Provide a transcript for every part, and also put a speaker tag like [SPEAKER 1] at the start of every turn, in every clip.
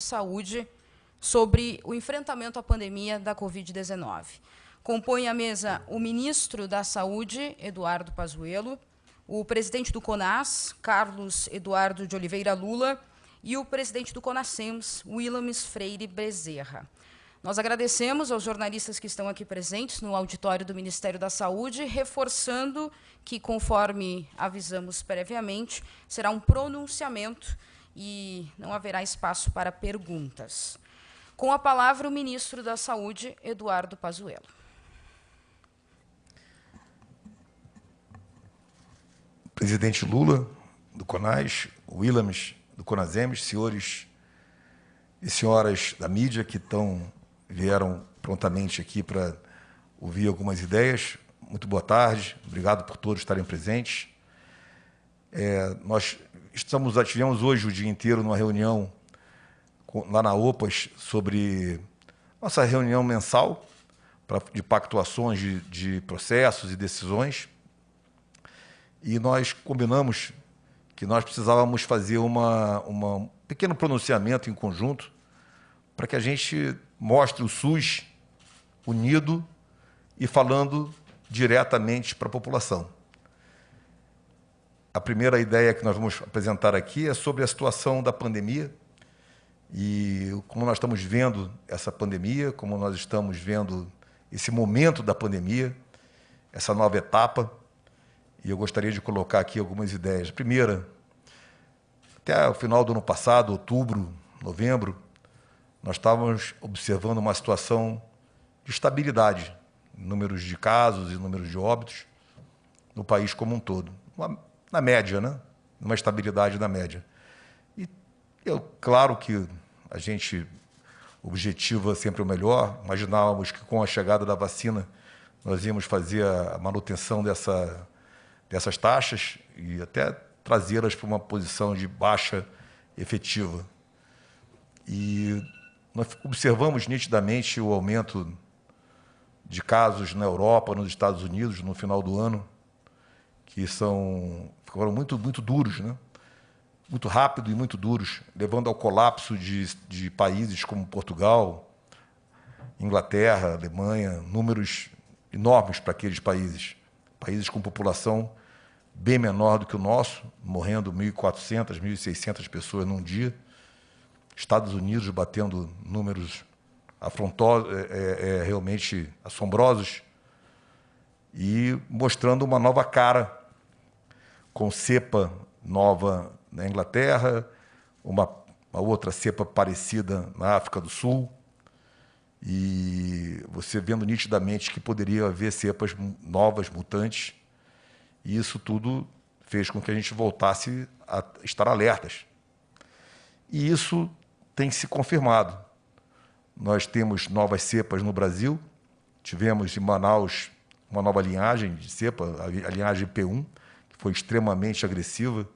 [SPEAKER 1] Saúde sobre o enfrentamento à pandemia da Covid-19. Compõe a mesa o ministro da Saúde, Eduardo Pazuello, o presidente do CONAS, Carlos Eduardo de Oliveira Lula, e o presidente do CONASEMS, Willames Freire Bezerra. Nós agradecemos aos jornalistas que estão aqui presentes no auditório do Ministério da Saúde, reforçando que, conforme avisamos previamente, será um pronunciamento e não haverá espaço para perguntas. Com a palavra, o ministro da Saúde, Eduardo Pazuello.
[SPEAKER 2] Presidente Lula, do CONAS, Willames, do CONASEMS, senhores e senhoras da mídia que vieram prontamente aqui para ouvir algumas ideias. Muito boa tarde, obrigado por todos estarem presentes. Nós tivemos hoje o dia inteiro numa reunião lá na OPAS sobre nossa reunião mensal de pactuações de processos e decisões. E nós combinamos que nós precisávamos fazer um pequeno pronunciamento em conjunto para que a gente mostre o SUS unido e falando diretamente para a população. A primeira ideia que nós vamos apresentar aqui é sobre a situação da pandemia e como nós estamos vendo essa pandemia, como nós estamos vendo esse momento da pandemia, essa nova etapa. E eu gostaria de colocar aqui algumas ideias. Primeira, até o final do ano passado, outubro, novembro, nós estávamos observando uma situação de estabilidade, números de casos e números de óbitos no país como um todo. Na média, né? Uma estabilidade na média. E claro que a gente objetiva sempre o melhor. Imaginávamos que com a chegada da vacina nós íamos fazer a manutenção dessas taxas e até trazê-las para uma posição de baixa efetiva. E nós observamos nitidamente o aumento de casos na Europa, nos Estados Unidos, no final do ano, que ficaram muito, muito duros, né? Muito rápido e muito duros, levando ao colapso de países como Portugal, Inglaterra, Alemanha, números enormes para aqueles países com população bem menor do que o nosso, morrendo 1.400, 1.600 pessoas num dia. Estados Unidos batendo números afrontosos, realmente assombrosos, e mostrando uma nova cara, com cepa nova na Inglaterra, uma outra cepa parecida na África do Sul, e você vendo nitidamente que poderia haver cepas novas, mutantes, e isso tudo fez com que a gente voltasse a estar alertas. E isso tem se confirmado. Nós temos novas cepas no Brasil, tivemos em Manaus uma nova linhagem de cepa, a linhagem P1, que foi extremamente agressiva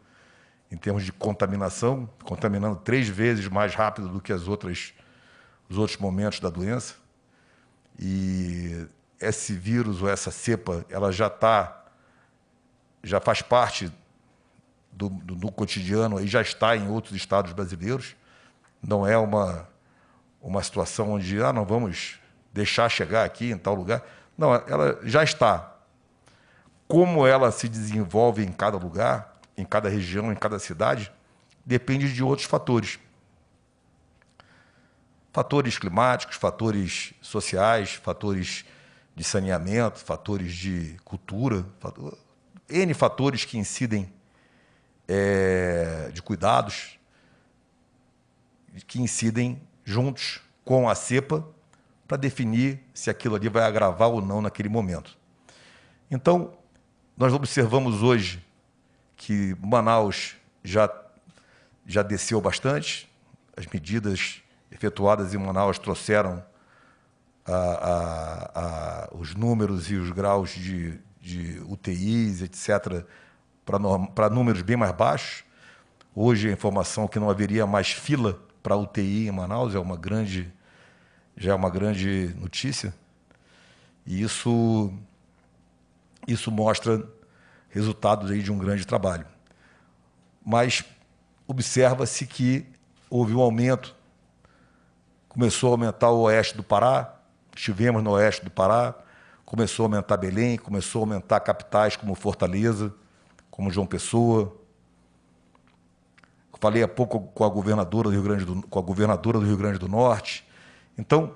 [SPEAKER 2] em termos de contaminação, contaminando 3 vezes mais rápido do que os outros momentos da doença. E esse vírus ou essa cepa, ela já faz parte do cotidiano e já está em outros estados brasileiros. Não é uma situação onde não vamos deixar chegar aqui em tal lugar. Não, ela já está. Como ela se desenvolve em cada lugar, em cada região, em cada cidade, depende de outros fatores. Fatores climáticos, fatores sociais, fatores de saneamento, fatores de cultura, N fatores que incidem de cuidados, que incidem juntos com a cepa para definir se aquilo ali vai agravar ou não naquele momento. Então, nós observamos hoje que Manaus já desceu bastante, as medidas efetuadas em Manaus trouxeram os números e os graus de UTIs, etc., para números bem mais baixos. Hoje a informação é que não haveria mais fila para UTI em Manaus já é uma grande notícia. E isso mostra resultados aí de um grande trabalho. Mas observa-se que houve um aumento começou a aumentar o oeste do Pará, estivemos no oeste do Pará, começou a aumentar Belém, começou a aumentar capitais como Fortaleza, como João Pessoa. Falei há pouco com a governadora do Rio Grande do Norte. Então,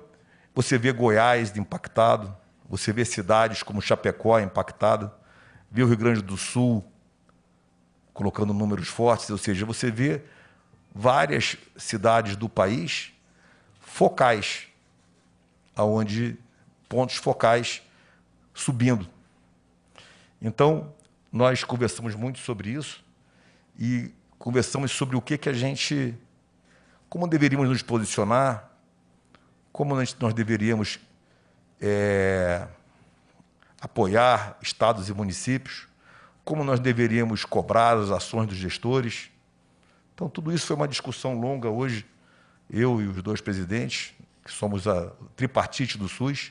[SPEAKER 2] você vê Goiás impactado, você vê cidades como Chapecó impactada, vê o Rio Grande do Sul colocando números fortes, ou seja, você vê várias cidades do país focais, pontos focais subindo. Então, nós conversamos muito sobre isso e conversamos sobre o que a gente, como deveríamos nos posicionar, como nós deveríamos apoiar estados e municípios, como nós deveríamos cobrar as ações dos gestores. Então, tudo isso foi uma discussão longa hoje, eu e os dois presidentes, que somos a tripartite do SUS,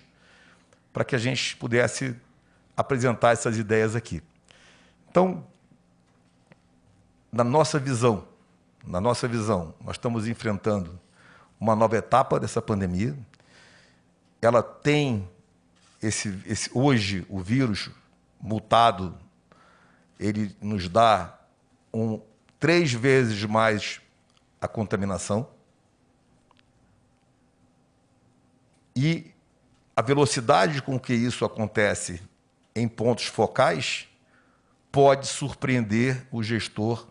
[SPEAKER 2] para que a gente pudesse apresentar essas ideias aqui. Então, na nossa visão, nós estamos enfrentando uma nova etapa dessa pandemia. Ela tem hoje o vírus mutado, ele nos dá 3 vezes mais a contaminação e a velocidade com que isso acontece em pontos focais pode surpreender o gestor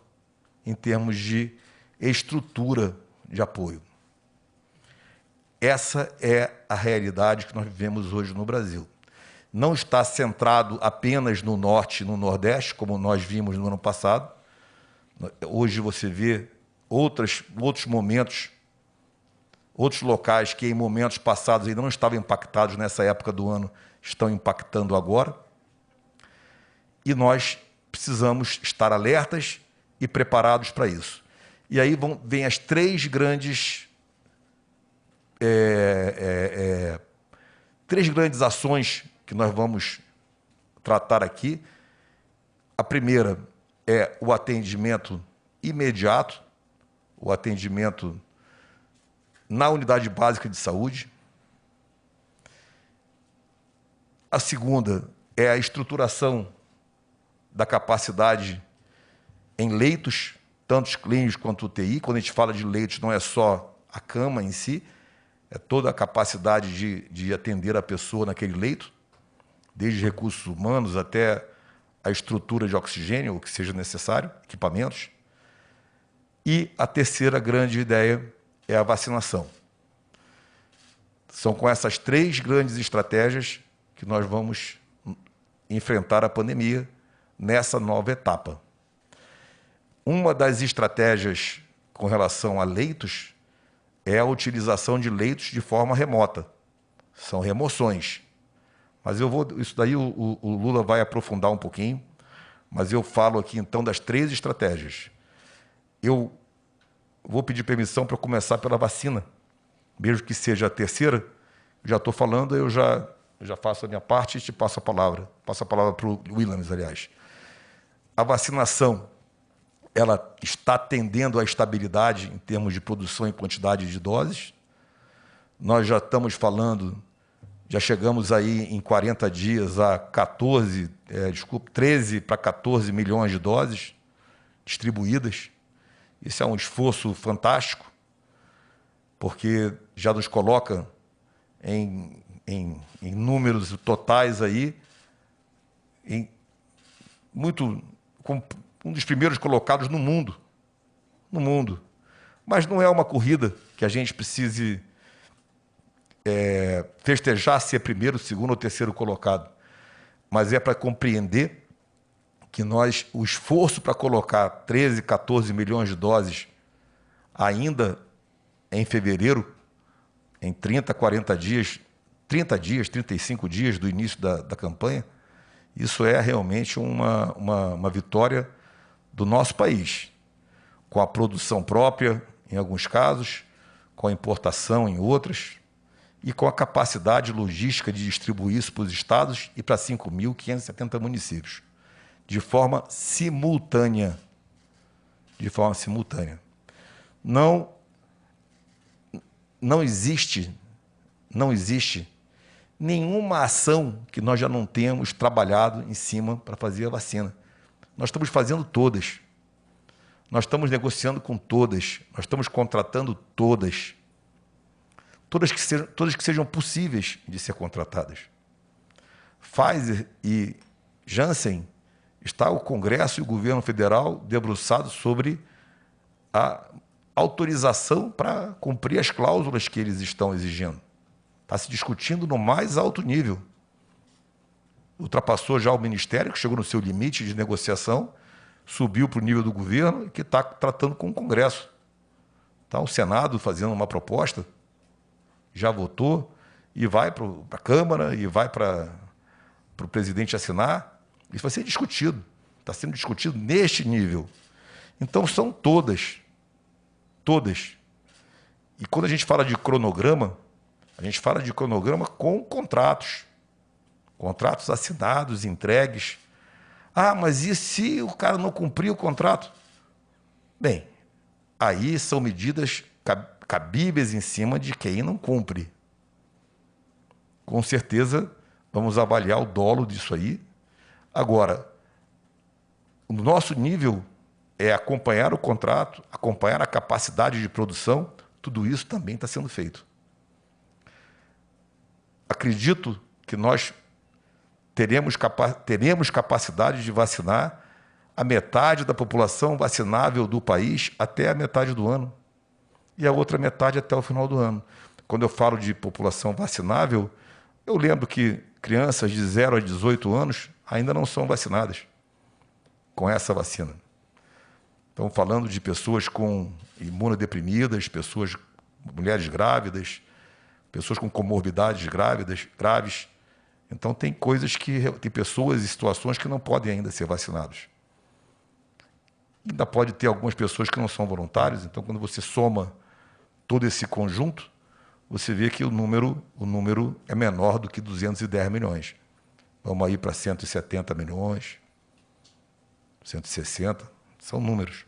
[SPEAKER 2] em termos de estrutura de apoio. Essa é a realidade que nós vivemos hoje no Brasil. Não está centrado apenas no Norte e no Nordeste, como nós vimos no ano passado. Hoje você vê outros momentos, outros locais que em momentos passados ainda não estavam impactados nessa época do ano, estão impactando agora. E nós precisamos estar alertas e preparados para isso. E aí vem as 3 grandes ações que nós vamos tratar aqui. A primeira é o atendimento imediato, o atendimento na unidade básica de saúde. A segunda é a estruturação da capacidade em leitos, tanto clínicos quanto UTI. Quando a gente fala de leitos, não é só a cama em si, é toda a capacidade de atender a pessoa naquele leito, desde recursos humanos até a estrutura de oxigênio, o que seja necessário, equipamentos. E a terceira grande ideia é a vacinação. São com essas 3 grandes estratégias que nós vamos enfrentar a pandemia nessa nova etapa. Uma das estratégias com relação a leitos é a utilização de leitos de forma remota. São remoções. Mas isso daí o Lula vai aprofundar um pouquinho, mas eu falo aqui então das 3 estratégias. Eu vou pedir permissão para começar pela vacina, mesmo que seja a terceira. Já estou falando, eu já faço a minha parte e te passo a palavra. Passo a palavra para o Williams, aliás. A vacinação, ela está tendendo à estabilidade em termos de produção e quantidade de doses. Nós já estamos falando, já chegamos aí em 40 dias a 13 para 14 milhões de doses distribuídas. Isso é um esforço fantástico, porque já nos coloca em números totais aí, com um dos primeiros colocados no mundo. Mas não é uma corrida que a gente precise festejar ser primeiro, segundo ou terceiro colocado, mas é para compreender que o esforço para colocar 13, 14 milhões de doses ainda em fevereiro, em 30, 40 dias, 30 dias, 35 dias do início da campanha, isso é realmente uma vitória do nosso país, com a produção própria, em alguns casos, com a importação em outros, e com a capacidade logística de distribuir isso para os estados e para 5.570 municípios, de forma simultânea. não existe nenhuma ação que nós já não tenhamos trabalhado em cima para fazer a vacina. Nós estamos fazendo todas. Nós estamos negociando com todas. Nós estamos contratando todas. Todas que sejam possíveis de ser contratadas. Pfizer e Janssen, está o Congresso e o governo federal debruçados sobre a autorização para cumprir as cláusulas que eles estão exigindo. Está se discutindo no mais alto nível. Ultrapassou já o Ministério, que chegou no seu limite de negociação, subiu para o nível do governo, que está tratando com o Congresso. Está o Senado fazendo uma proposta, já votou, e vai para a Câmara, e vai para o presidente assinar. Isso vai ser discutido. Está sendo discutido neste nível. Então, são todas. Todas. E quando a gente fala de cronograma, a gente fala de cronograma com contratos. Contratos assinados, entregues. Ah, mas e se o cara não cumprir o contrato? Bem, aí são medidas cabíveis em cima de quem não cumpre. Com certeza, vamos avaliar o dolo disso aí. Agora, o nosso nível é acompanhar o contrato, acompanhar a capacidade de produção, tudo isso também está sendo feito. Acredito que nós teremos capacidade de vacinar a metade da população vacinável do país até a metade do ano e a outra metade até o final do ano. Quando eu falo de população vacinável, eu lembro que crianças de 0 a 18 anos ainda não são vacinadas com essa vacina. Estamos falando de pessoas com imunodeprimidas, mulheres grávidas, pessoas com comorbidades graves. Então, tem pessoas e situações que não podem ainda ser vacinados. Ainda pode ter algumas pessoas que não são voluntárias. Então, quando você soma todo esse conjunto, você vê que o número é menor do que 210 milhões. Vamos aí para 170 milhões, 160, são números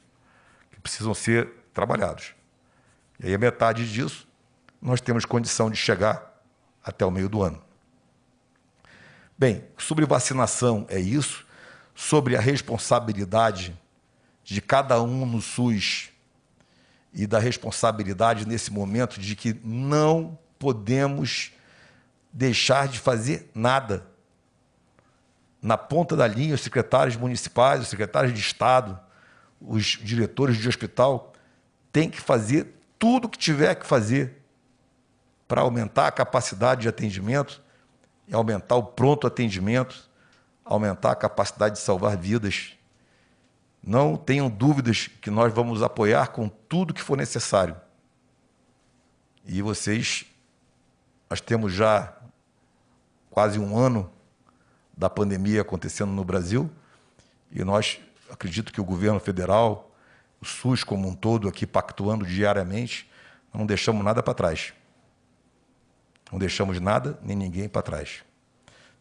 [SPEAKER 2] que precisam ser trabalhados. E aí, a metade disso, nós temos condição de chegar até o meio do ano. Bem, sobre vacinação é isso, sobre a responsabilidade de cada um no SUS e da responsabilidade nesse momento de que não podemos deixar de fazer nada. Na ponta da linha, os secretários municipais, os secretários de Estado, os diretores de hospital têm que fazer tudo o que tiver que fazer para aumentar a capacidade de atendimento e aumentar o pronto atendimento, aumentar a capacidade de salvar vidas. Não tenham dúvidas que nós vamos apoiar com tudo que for necessário. E nós temos já quase um ano da pandemia acontecendo no Brasil, e acredito que o governo federal, o SUS como um todo aqui pactuando diariamente, não deixamos nada para trás. Não deixamos nada nem ninguém para trás.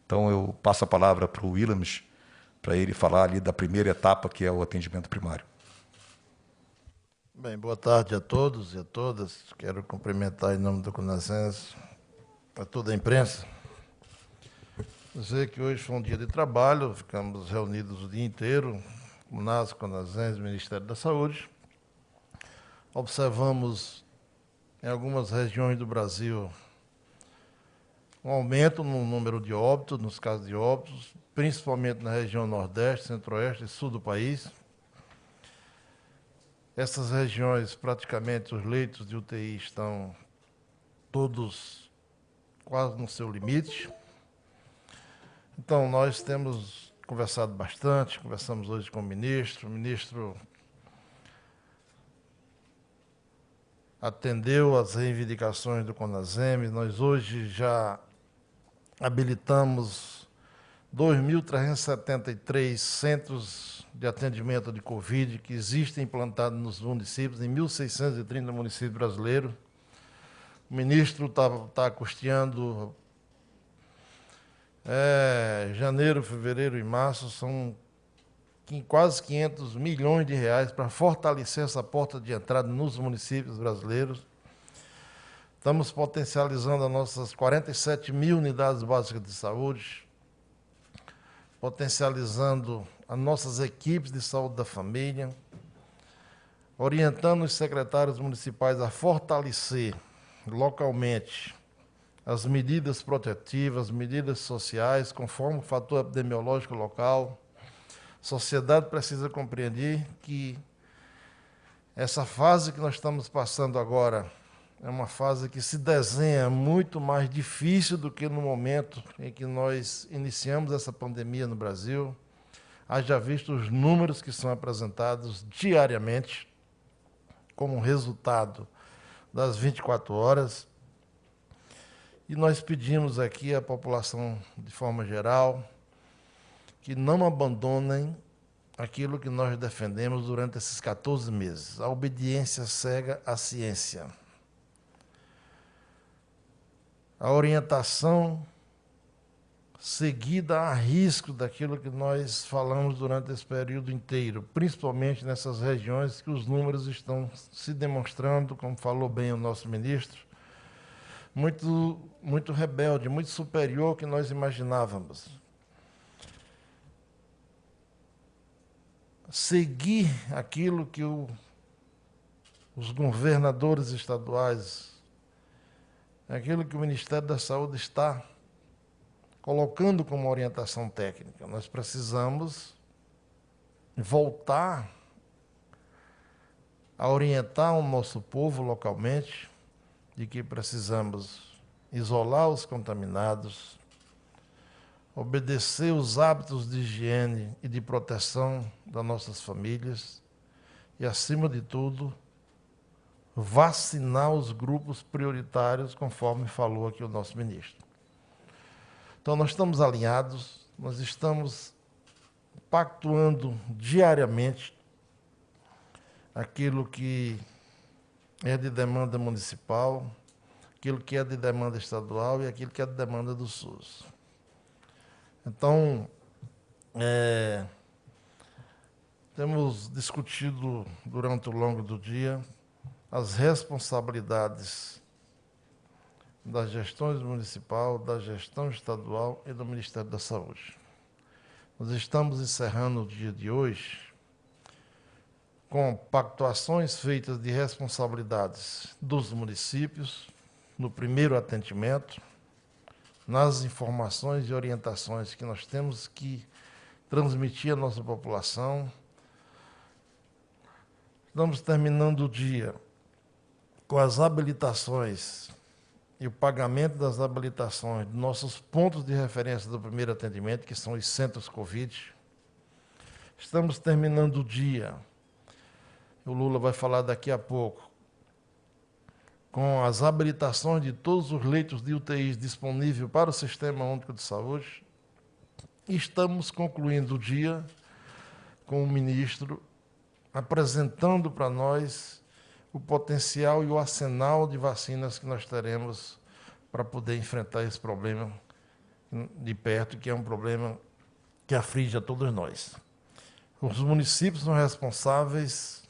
[SPEAKER 2] Então, eu passo a palavra para o Williams, para ele falar ali da primeira etapa, que é o atendimento primário.
[SPEAKER 3] Bem, boa tarde a todos e a todas. Quero cumprimentar em nome do CONASENS a toda a imprensa. Dizer que hoje foi um dia de trabalho, ficamos reunidos o dia inteiro, CONAS, CONASENS, Ministério da Saúde. Observamos em algumas regiões do Brasil um aumento no número de óbitos, nos casos de óbitos, principalmente na região Nordeste, Centro-Oeste e Sul do país. Essas regiões, praticamente, os leitos de UTI estão todos quase no seu limite. Então, nós temos conversado bastante, conversamos hoje com o ministro atendeu às reivindicações do CONASEMES. Nós hoje já habilitamos 2.373 centros de atendimento de Covid que existem implantados nos municípios, em 1.630 municípios brasileiros. O ministro está custeando janeiro, fevereiro e março, são quase 500 milhões de reais para fortalecer essa porta de entrada nos municípios brasileiros. Estamos potencializando as nossas 47 mil unidades básicas de saúde, potencializando as nossas equipes de saúde da família, orientando os secretários municipais a fortalecer localmente as medidas protetivas, medidas sociais, conforme o fator epidemiológico local. A sociedade precisa compreender que essa fase que nós estamos passando agora é uma fase que se desenha muito mais difícil do que no momento em que nós iniciamos essa pandemia no Brasil. Haja visto os números que são apresentados diariamente como resultado das 24 horas. E nós pedimos aqui à população, de forma geral, que não abandonem aquilo que nós defendemos durante esses 14 meses, a obediência cega à ciência. A orientação seguida a risco daquilo que nós falamos durante esse período inteiro, principalmente nessas regiões que os números estão se demonstrando, como falou bem o nosso ministro, muito rebelde, muito superior ao que nós imaginávamos. Seguir aquilo que os governadores estaduais, aquilo que o Ministério da Saúde está colocando como orientação técnica. Nós precisamos voltar a orientar o nosso povo localmente de que precisamos isolar os contaminados, obedecer os hábitos de higiene e de proteção das nossas famílias e, acima de tudo, vacinar os grupos prioritários, conforme falou aqui o nosso ministro. Então, nós estamos alinhados, nós estamos pactuando diariamente aquilo que é de demanda municipal, aquilo que é de demanda estadual e aquilo que é de demanda do SUS. Então, temos discutido durante o longo do dia as responsabilidades das gestões municipal, da gestão estadual e do Ministério da Saúde. Nós estamos encerrando o dia de hoje com pactuações feitas de responsabilidades dos municípios, no primeiro atendimento, nas informações e orientações que nós temos que transmitir à nossa população. Estamos terminando o dia com as habilitações e o pagamento das habilitações dos nossos pontos de referência do primeiro atendimento, que são os centros Covid. Estamos terminando o dia, o Lula vai falar daqui a pouco, com as habilitações de todos os leitos de UTIs disponíveis para o Sistema Único de Saúde. E estamos concluindo o dia com o ministro apresentando para nós o potencial e o arsenal de vacinas que nós teremos para poder enfrentar esse problema de perto, que é um problema que aflige a todos nós. Os municípios são responsáveis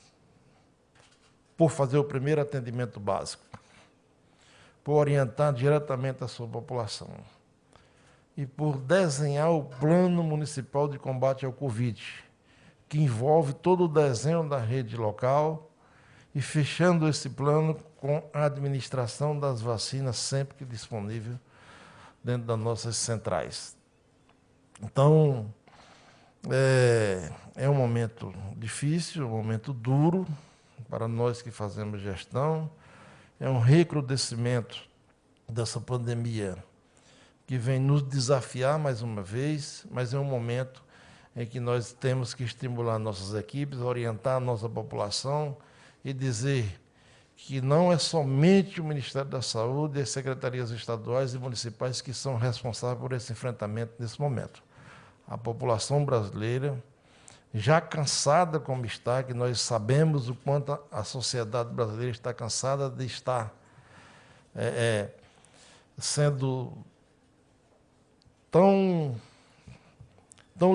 [SPEAKER 3] por fazer o primeiro atendimento básico, por orientar diretamente a sua população e por desenhar o Plano Municipal de Combate ao Covid, que envolve todo o desenho da rede local e fechando esse plano com a administração das vacinas sempre que disponível dentro das nossas centrais. Então, é um momento difícil, um momento duro para nós que fazemos gestão, é um recrudescimento dessa pandemia que vem nos desafiar mais uma vez, mas é um momento em que nós temos que estimular nossas equipes, orientar a nossa população e dizer que não é somente o Ministério da Saúde, as secretarias estaduais e municipais que são responsáveis por esse enfrentamento nesse momento. A população brasileira, já cansada como está, que nós sabemos o quanto a sociedade brasileira está cansada de estar sendo tão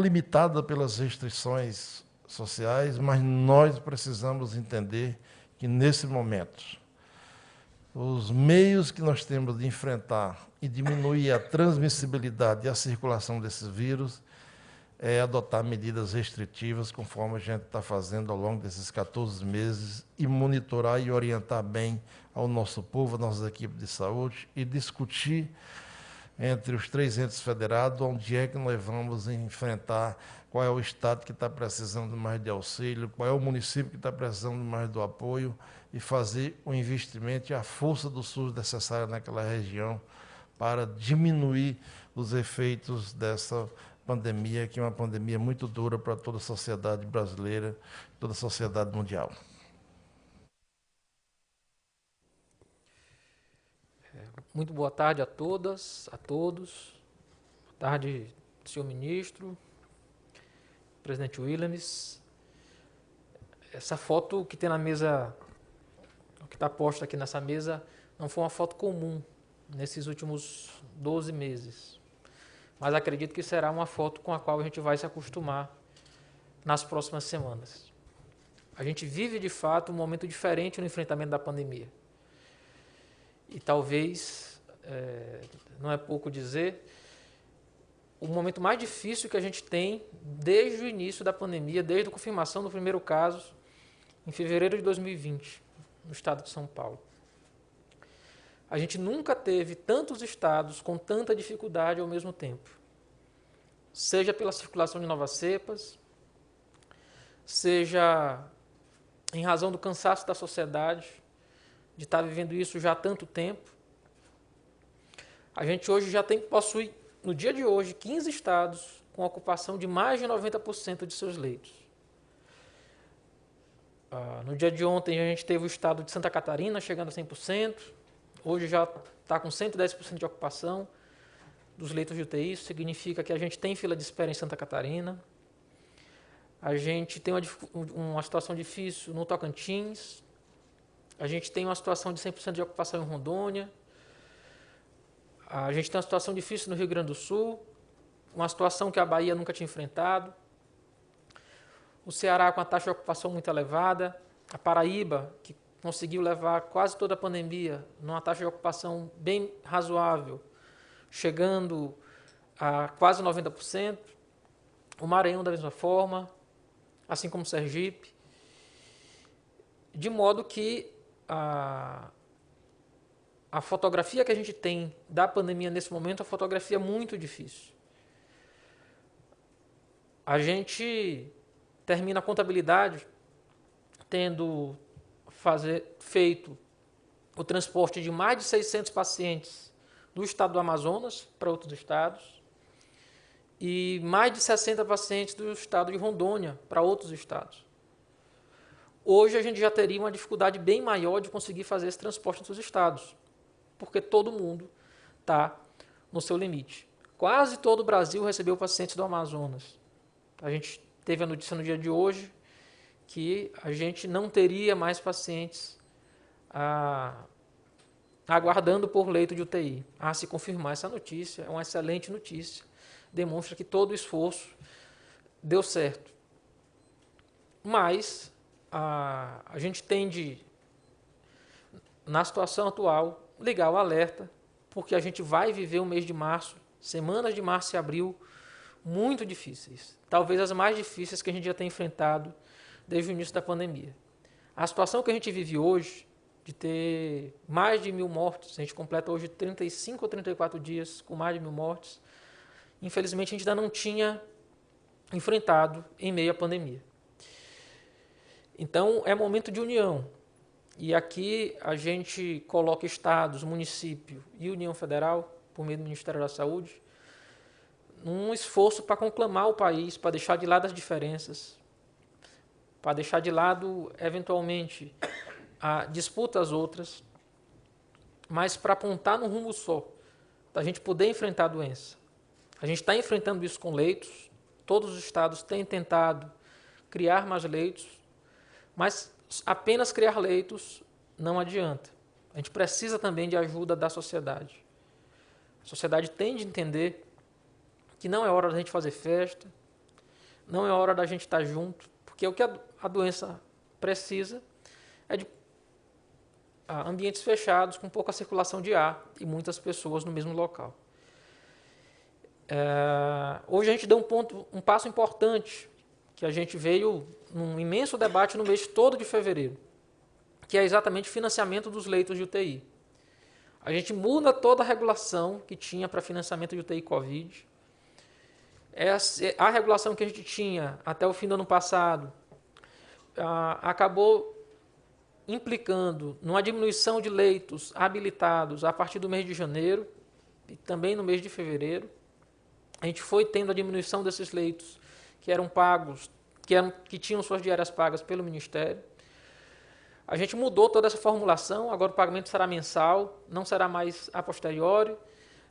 [SPEAKER 3] limitada pelas restrições sociais, mas nós precisamos entender que, nesse momento, os meios que nós temos de enfrentar e diminuir a transmissibilidade e a circulação desses vírus é adotar medidas restritivas, conforme a gente está fazendo ao longo desses 14 meses, e monitorar e orientar bem ao nosso povo, às nossas equipes de saúde, e discutir entre os 3 entes federados onde é que nós vamos enfrentar, qual é o estado que está precisando mais de auxílio, qual é o município que está precisando mais do apoio, e fazer o investimento e a força do SUS necessária naquela região para diminuir os efeitos dessa pandemia, que é uma pandemia muito dura para toda a sociedade brasileira, toda a sociedade mundial.
[SPEAKER 4] Muito boa tarde a todas, a todos. Boa tarde, senhor ministro, presidente Williams. Essa foto que tem na mesa, que está posta aqui nessa mesa, não foi uma foto comum nesses últimos 12 meses. Mas acredito que será uma foto com a qual a gente vai se acostumar nas próximas semanas. A gente vive, de fato, um momento diferente no enfrentamento da pandemia. E talvez, não é pouco dizer, o momento mais difícil que a gente tem desde o início da pandemia, desde a confirmação do primeiro caso, em fevereiro de 2020, no estado de São Paulo. A gente nunca teve tantos estados com tanta dificuldade ao mesmo tempo. Seja pela circulação de novas cepas, seja em razão do cansaço da sociedade, de estar vivendo isso já há tanto tempo. A gente hoje já possui, no dia de hoje, 15 estados com ocupação de mais de 90% de seus leitos. No dia de ontem, a gente teve o estado de Santa Catarina chegando a 100%. Hoje já está com 110% de ocupação dos leitos de UTI. Isso significa que a gente tem fila de espera em Santa Catarina. A gente tem uma situação difícil no Tocantins. A gente tem uma situação de 100% de ocupação em Rondônia. A gente tem uma situação difícil no Rio Grande do Sul, uma situação que a Bahia nunca tinha enfrentado. O Ceará com a taxa de ocupação muito elevada. A Paraíba, que conseguiu levar quase toda a pandemia numa taxa de ocupação bem razoável, chegando a quase 90%. O Maranhão da mesma forma, assim como o Sergipe. De modo que a fotografia que a gente tem da pandemia nesse momento é uma fotografia muito difícil. A gente termina a contabilidade tendo feito o transporte de mais de 600 pacientes do estado do Amazonas para outros estados e mais de 60 pacientes do estado de Rondônia para outros estados. Hoje a gente já teria uma dificuldade bem maior de conseguir fazer esse transporte entre os estados, porque todo mundo está no seu limite. Quase todo o Brasil recebeu pacientes do Amazonas. A gente teve a notícia no dia de hoje que a gente não teria mais pacientes aguardando por leito de UTI. A se confirmar essa notícia, é uma excelente notícia, demonstra que todo o esforço deu certo. Mas a gente tende, na situação atual, ligar o alerta, porque a gente vai viver o mês de março, semanas de março e abril, muito difíceis. Talvez as mais difíceis que a gente já tenha enfrentado desde o início da pandemia. A situação que a gente vive hoje, de ter mais de 1.000 mortes, a gente completa hoje 35 ou 34 dias com mais de 1.000 mortes, infelizmente a gente ainda não tinha enfrentado em meio à pandemia. Então, é momento de união. E aqui a gente coloca estados, município e União Federal, por meio do Ministério da Saúde, num esforço para conclamar o país, para deixar de lado as diferenças, para deixar de lado, eventualmente, disputas outras, mas para apontar num rumo só, para a gente poder enfrentar a doença. A gente está enfrentando isso com leitos, todos os estados têm tentado criar mais leitos, mas apenas criar leitos não adianta. A gente precisa também de ajuda da sociedade. A sociedade tem de entender que não é hora da gente fazer festa, não é hora da gente estar junto, porque o que a doença precisa é de ambientes fechados, com pouca circulação de ar e muitas pessoas no mesmo local. Hoje a gente deu um passo importante, que a gente veio num imenso debate no mês todo de fevereiro, que é exatamente o financiamento dos leitos de UTI. A gente muda toda a regulação que tinha para financiamento de UTI Covid. A regulação que a gente tinha até o fim do ano passado acabou implicando numa diminuição de leitos habilitados a partir do mês de janeiro e também no mês de fevereiro. A gente foi tendo a diminuição desses leitos que eram pagos, que tinham suas diárias pagas pelo Ministério. A gente mudou toda essa formulação, agora o pagamento será mensal, não será mais a posteriori,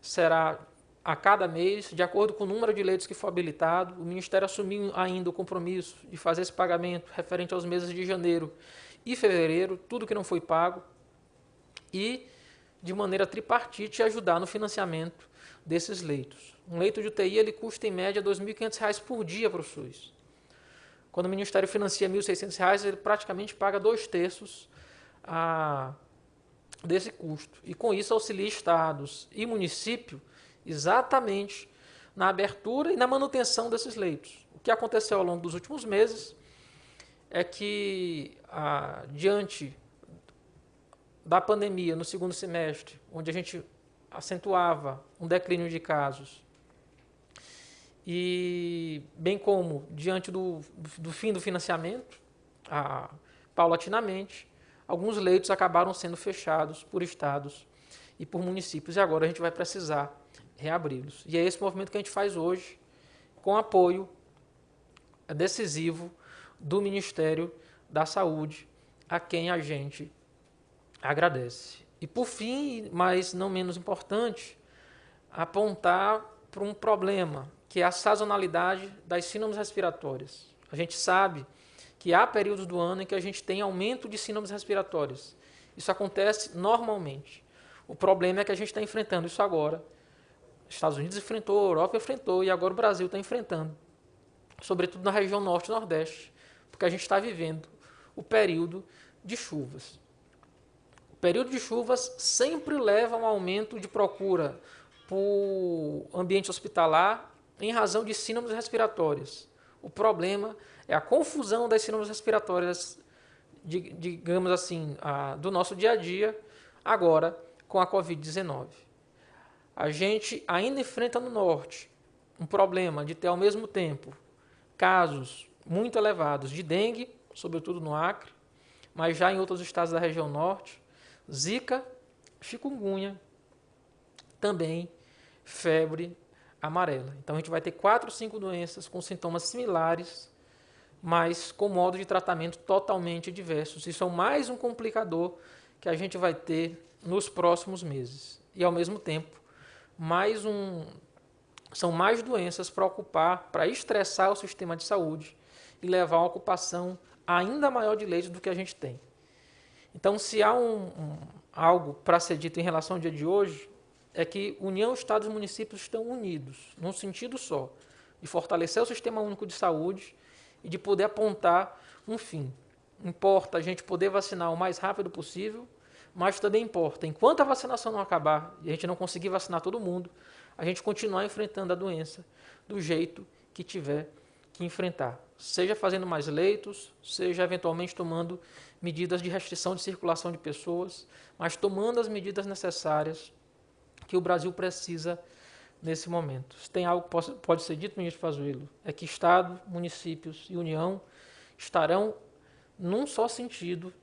[SPEAKER 4] será a cada mês, de acordo com o número de leitos que for habilitado. O Ministério assumiu ainda o compromisso de fazer esse pagamento referente aos meses de janeiro e fevereiro, tudo que não foi pago, e de maneira tripartite ajudar no financiamento desses leitos. Um leito de UTI ele custa em média R$ 2.500 por dia para o SUS. Quando o Ministério financia R$ 1.600, ele praticamente paga 2/3 desse custo. E com isso auxilia estados e município exatamente na abertura e na manutenção desses leitos. O que aconteceu ao longo dos últimos meses é que, diante da pandemia no segundo semestre, onde a gente acentuava um declínio de casos, e bem como diante do fim do financiamento, paulatinamente, alguns leitos acabaram sendo fechados por estados e por municípios, e agora a gente vai precisar reabri-los. E é esse movimento que a gente faz hoje, com apoio decisivo do Ministério da Saúde, a quem a gente agradece. E por fim, mas não menos importante, apontar para um problema, que é a sazonalidade das síndromes respiratórias. A gente sabe que há períodos do ano em que a gente tem aumento de síndromes respiratórias. Isso acontece normalmente. O problema é que a gente está enfrentando isso agora. Os Estados Unidos enfrentou, a Europa enfrentou e agora o Brasil está enfrentando, sobretudo na região norte e nordeste, porque a gente está vivendo o período de chuvas. O período de chuvas sempre leva a um aumento de procura por ambiente hospitalar em razão de síndromes respiratórias. O problema é a confusão das síndromes respiratórias, digamos assim, do nosso dia a dia, agora com a Covid-19. A gente ainda enfrenta no norte um problema de ter, ao mesmo tempo, casos muito elevados de dengue, sobretudo no Acre, mas já em outros estados da região norte, zika, chikungunya, também febre amarela. Então a gente vai ter 4 ou 5 doenças com sintomas similares, mas com modo de tratamento totalmente diversos. Isso é mais um complicador que a gente vai ter nos próximos meses. E ao mesmo tempo, são mais doenças para ocupar, para estressar o sistema de saúde e levar a uma ocupação ainda maior de leitos do que a gente tem. Então, se há algo para ser dito em relação ao dia de hoje, é que União, Estados e municípios estão unidos, num sentido só, de fortalecer o Sistema Único de Saúde e de poder apontar um fim. Importa a gente poder vacinar o mais rápido possível, mas também importa, enquanto a vacinação não acabar e a gente não conseguir vacinar todo mundo, a gente continuar enfrentando a doença do jeito que tiver que enfrentar. Seja fazendo mais leitos, seja eventualmente tomando medidas de restrição de circulação de pessoas, mas tomando as medidas necessárias que o Brasil precisa nesse momento. Se tem algo que pode ser dito, ministro Pazuello, é que Estado, municípios e União estarão num só sentido,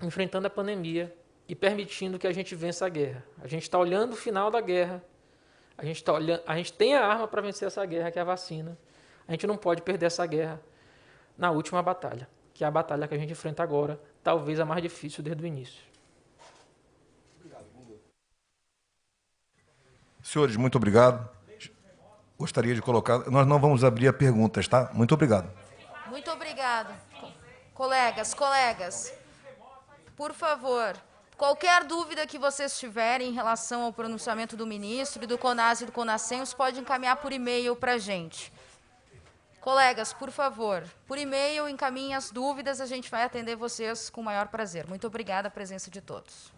[SPEAKER 4] enfrentando a pandemia e permitindo que a gente vença a guerra. A gente está olhando o final da guerra, a gente tem a arma para vencer essa guerra, que é a vacina. A gente não pode perder essa guerra na última batalha, que é a batalha que a gente enfrenta agora, talvez a mais difícil desde o início.
[SPEAKER 2] Senhores, muito obrigado. Gostaria de colocar... Nós não vamos abrir a perguntas, tá? Muito obrigado.
[SPEAKER 1] Muito obrigado. Colegas, por favor, qualquer dúvida que vocês tiverem em relação ao pronunciamento do ministro, e do CONAS e do CONASENS, pode encaminhar por e-mail para a gente. Colegas, por favor, por e-mail, encaminhem as dúvidas, a gente vai atender vocês com o maior prazer. Muito obrigada a presença de todos.